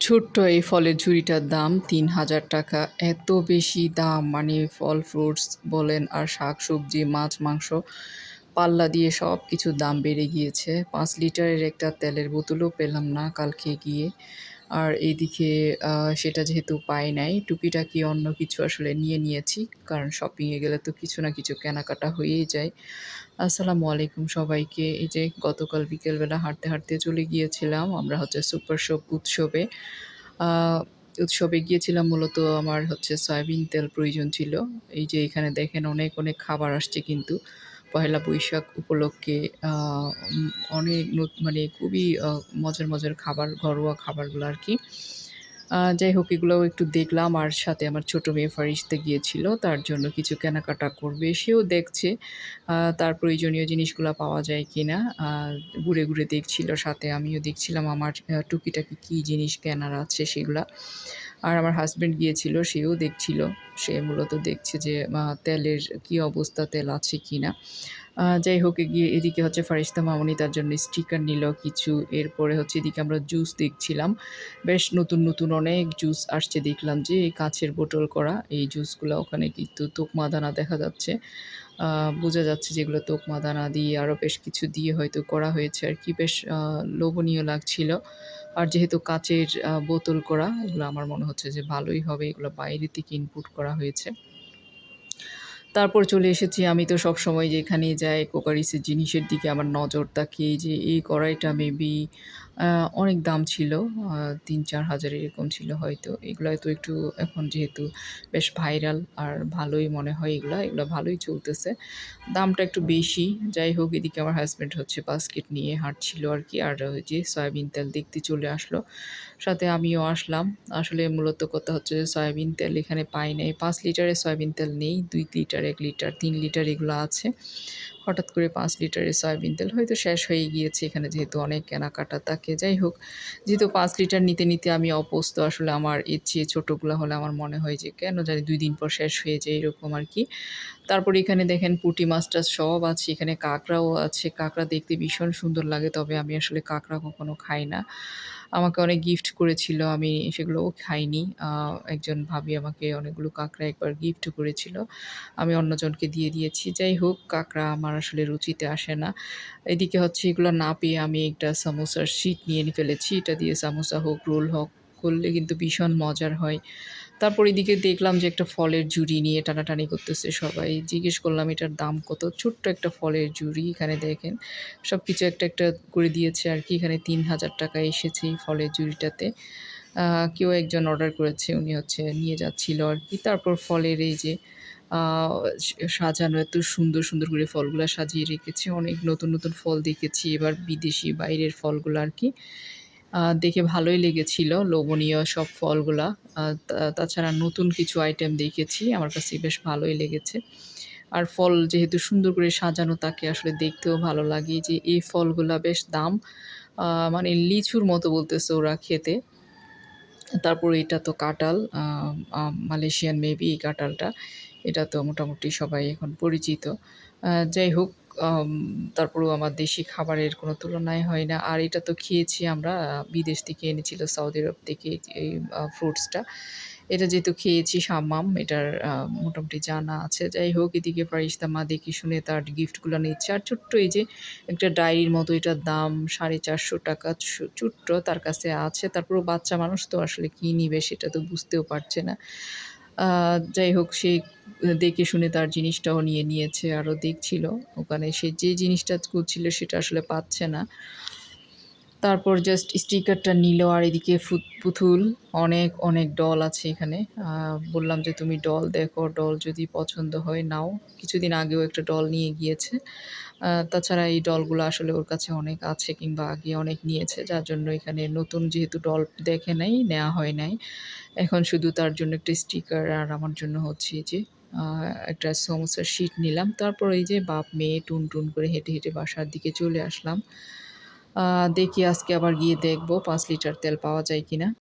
ছোট্ট এই ফলের ঝুড়িটার দাম ৩,০০০ টাকা। এত বেশি দাম, মানে ফল ফ্রুটস বলেন আর শাক-সবজি, মাছ, মাংস পাল্লা দিয়ে সবকিছুর দাম বেড়ে গিয়েছে। ৫ লিটারের একটা তেলের বোতলও পেলাম না কালকে গিয়ে। আর এইদিকে সেটা যেহেতু পাই নাই, টুকিটাকি অন্য কিছু আসলে নিয়ে নিয়েছি। কারণ শপিংয়ে গেলে তো কিছু না কিছু কেনাকাটা হয়েই যায়। আসসালামু আলাইকুম সবাইকে। এই যে গতকাল বিকেলবেলা হাঁটতে, হাঁটতে চলে গিয়েছিলাম আমরা হচ্ছে সুপার শপ উৎসবে। আ উৎসবে গিয়েছিলাম মূলত আমার হচ্ছে সয়াবিন তেল প্রয়োজন ছিল। এই যে এখানে দেখেন অনেক, অনেক খাবার আসছে কিন্তু। পহেলা বৈশাখ উপলক্ষে আ উম অনেক মানে খুবই মজার, মজার খাবার, ঘরোয়া খাবারগুলো আরকি। যাই হোক এগুলোও একটু দেখলাম আর সাথে আমার ছোট মেয়ে ফারিস্তা গিয়েছিল। তার জন্য কিছু কেনাকাটা করবে। সেও দেখছে তার প্রয়োজনীয় জিনিসগুলা পাওয়া যায় কিনা। ঘুরে, ঘুরে দেখছিল, সাথে আমিও দেখছিলাম আমার টুকিটাকি কী জিনিস কেনার আছে সেগুলা। আর আমার হাসব্যান্ড গিয়েছিল, সেও দেখছিল। সে মূলত দেখছে যে তেলের কী অবস্থা, তেল আছে কিনা। যাই হোক এদিকে হচ্ছে ফারিস্তা মামুনি তার জন্য স্টিকার নিল কিছু। এরপরে হচ্ছে এদিকে আমরা জুস দেখছিলাম। বেশ নতুন, নতুন অনেক জুস আসছে দেখলাম যে কাঁচের বোতল করা এই জুসগুলা। ওখানে কিন্তু তোকমা দানা দেখা যাচ্ছে। আ বোঝা যাচ্ছে যে এগুলো তোকমা দানা দিয়ে আরও বেশ কিছু দিয়ে হয়তো করা হয়েছে আরকি। বেশ লোভনীয় লাগছিল। আর যেহেতু কাঁচের বোতল করা, এগুলো আমার মনে হচ্ছে যে ভালোই হবে। এগুলো বাইরে থেকে ইনপুট করা হয়েছে। তারপর চলে এসেছি, আমি তো সবসময় যেখানেই যাই কোকারিসের জিনিসের দিকে আমার নজর থাকে। এই যে এই কড়াইটা মেবি আ অনেক দাম ছিল। ৩-৪ হাজার এরকম ছিল হয়তো। এগুলা তো একটু এখন যেহেতু বেশ ভাইরাল আর ভালোই মনে হয় এগুলা। এগুলা ভালোই চলতেছে। দামটা একটু বেশি। যাই হোক এদিকে আমার হাসব্যান্ড হচ্ছে বাস্কেট নিয়ে হাঁটছিল আরকি। আর ওই যে সয়াবিন তেল দেখতে চলে আসলো। সাথে আমিও আসলাম। আসলে মূলত কথা হচ্ছে যে সয়াবিন তেল এখানে পাই নাই। ৫ লিটারের সয়াবিন তেল নেই। ২ লিটার, ১ লিটার, ৩ লিটার এগুলো আছে। হঠাৎ করে ৫ লিটারের সয়াবিন তেল হয়তো শেষ হয়ে গিয়েছে এখানে, যেহেতু অনেক কেনাকাটা থাকে। যাই হোক, যেহেতু ৫ লিটার নিতে, নিতে আমি অভ্যস্ত। আসলে আমার এর চেয়ে ছোটগুলা হলে আমার মনে হয় যে কেন জানি ২ দিন পর শেষ হয়ে যায় এরকম আরকি। তারপরে এখানে দেখেন পুঁটি মাছ-টাছ সব আছে। এখানে কাঁকড়াও আছে। কাঁকড়া দেখতে ভীষণ সুন্দর লাগে। তবে আমি আসলে কাঁকড়া কখনো খাই না। আমাকে অনেক গিফট করেছিল। আমি সেগুলোও খাইনি। একজন ভাবি আমাকে অনেকগুলো কাঁকড়া একবার গিফটও করেছিল। আমি অন্যজনকে দিয়ে দিয়েছি। যাই হোক, কাঁকড়া আমার আসলে রুচিতে আসে না। এদিকে হচ্ছে এগুলো না পেয়ে আমি একটা সামোসার শিট নিয়ে ফেলেছি। এটা দিয়ে সামোসা হোক, রোল হোক করলে কিন্তু ভীষণ মজার হয়। তারপর এদিকে দেখলাম যে একটা ফলের ঝুড়ি নিয়ে টানাটানি করতেছে সবাই। জিজ্ঞেস করলাম এটার দাম কত? ছোট্ট একটা ফলের ঝুড়ি। এখানে দেখেন সবকিছু একটা, একটা করে দিয়েছে আরকি। এখানে ৳৩,০০০ এসেছে এই ফলের ঝুড়িটাতে। আ কেউ একজন অর্ডার করেছে, উনি হচ্ছে নিয়ে যাচ্ছিল আরকি। তারপর ফলের এই যে আ সাজানো এত সুন্দর, সুন্দর করে ফলগুলা সাজিয়ে রেখেছে। অনেক নতুন, নতুন ফল দেখেছি এবার, বিদেশি বাইরের ফলগুলা আরকি। দেখে ভালোই লেগেছিল, লোভনীয় সব ফলগুলা। তাছাড়া নতুন কিছু আইটেম দেখেছি। আমার কাছে বেশ ভালোই লেগেছে। আর ফল যেহেতু সুন্দর করে সাজানো থাকে আসলে দেখতেও ভালো লাগে। এই যে এই ফলগুলা বেশ দাম। আ মানে লিচুর মতো বলতেছে ওরা খেতে। তারপরে এটা তো কাঁঠাল, আ আ মালয়েশিয়ান মেবি এই কাঁঠালটা। এটা তো মোটামুটি সবাই এখন পরিচিত। যাই হোক, আম তারপরেও আমার দেশি খাবারের কোনো তুলনাই হয় না। আর এটা তো খেয়েছি আমরা, বিদেশ থেকে এনেছিল সৌদি আরব থেকে এই ফ্রুটসটা। এটা যেহেতু খেয়েছি সাম্মাম, এটার মোটামুটি জানা আছে। যাই হোক, এদিকে ফারিস্তা মা দেখে শুনে তার গিফটগুলা নিচ্ছে। আর ছোট্ট এই যে একটা ডায়েরির মতো, এটার দাম ৳৪৫০ ছোট্ট তার কাছে আছে। তারপরেও বাচ্চা মানুষ তো আসলে কি নিবে সেটা তো বুঝতেও পারছে না। আ যাই হোক, সে দেখে শুনে তার জিনিসটাও নিয়ে নিয়েছে। আরও দেখছিল। ওখানে সে যে জিনিসটা খুঁজছিল সেটা আসলে পাচ্ছে না। তারপর জাস্ট স্টিকারটা নিল। আর এদিকে পুতুল, অনেক, অনেক ডল আছে এখানে। বললাম যে, "তুমি ডল দেখো, ডল যদি পছন্দ হয় নাও।" কিছুদিন আগেও একটা ডল নিয়ে গিয়েছে। তাছাড়া এই ডলগুলো আসলে ওর কাছে অনেক আছে কিংবা আগে অনেক নিয়েছে। যার জন্য এখানে নতুন যেহেতু ডল দেখে নাই, নেওয়া হয় নাই। এখন শুধু তার জন্য একটা স্টিকার আর আমার জন্য হচ্ছে এই যে আ একটা সমোসার শিট নিলাম। তারপর এই যে বাপ-মেয়ে টুনটুন করে হেঁটে, হেঁটে বাসার দিকে চলে আসলাম। আ দেখি আজকে আবার গিয়ে দেখব ৫ লিটার তেল পাওয়া যায় কিনা।